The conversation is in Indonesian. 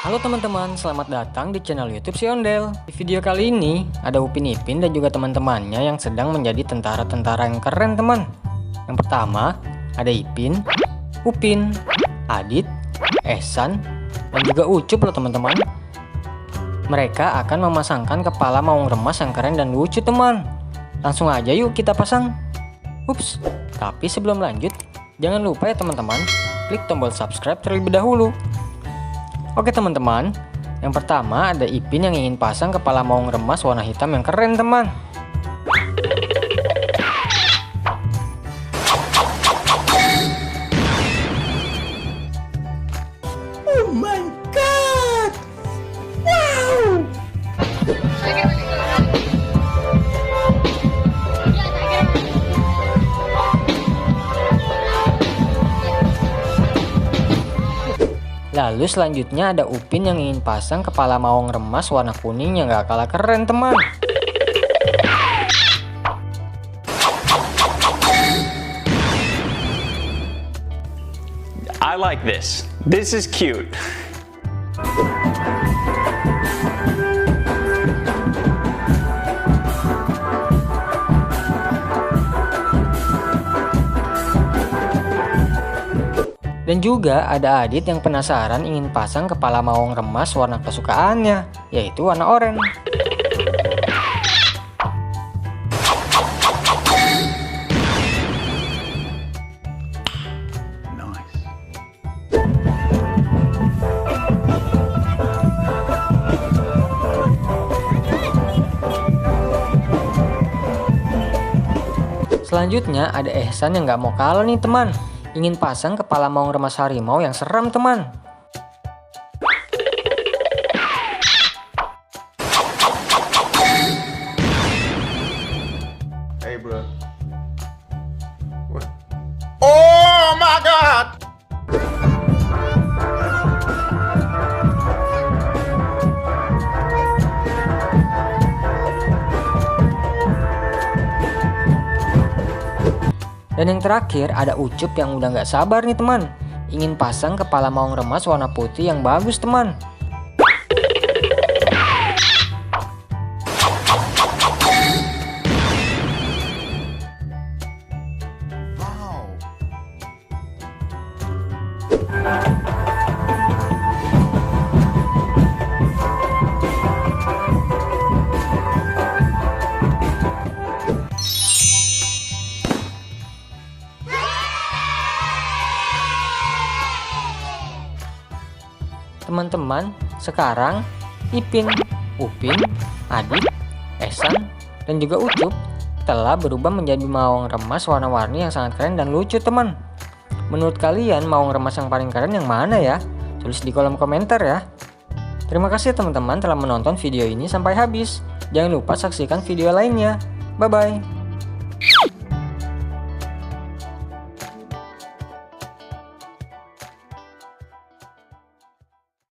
Halo teman-teman, selamat datang di channel YouTube si Ondel. Di video kali ini ada Upin Ipin dan juga teman-temannya yang sedang menjadi tentara-tentara yang keren teman. Yang pertama ada Ipin, Upin, Adit, Ehsan, dan juga Ucup loh teman-teman. Mereka akan memasangkan kepala maung remas yang keren dan lucu teman. Langsung aja yuk kita pasang. Ups, tapi sebelum lanjut jangan lupa ya teman-teman, klik tombol subscribe terlebih dahulu. Oke teman-teman, yang pertama ada Ipin yang ingin pasang kepala maung remas warna hitam yang keren teman. Oh my god! Wow! Lalu selanjutnya ada Upin yang ingin pasang kepala maung remas warna kuning yang gak kalah keren teman. I like this. This is cute. Dan juga ada Adit yang penasaran ingin pasang kepala maung remas warna kesukaannya, yaitu warna oranye. Selanjutnya ada Ehsan yang gak mau kalah nih teman, ingin pasang kepala maung remas harimau yang seram teman. Hey bro. What? Oh my god! Dan yang terakhir ada Ucup yang udah gak sabar nih teman, ingin pasang kepala maung remas warna putih yang bagus teman. Teman-teman, sekarang Ipin, Upin, Adit, Ehsan, dan juga Ucup telah berubah menjadi maung remas warna-warni yang sangat keren dan lucu teman. Menurut kalian maung remas yang paling keren yang mana ya? Tulis di kolom komentar ya. Terima kasih teman-teman telah menonton video ini sampai habis. Jangan lupa saksikan video lainnya. Bye-bye.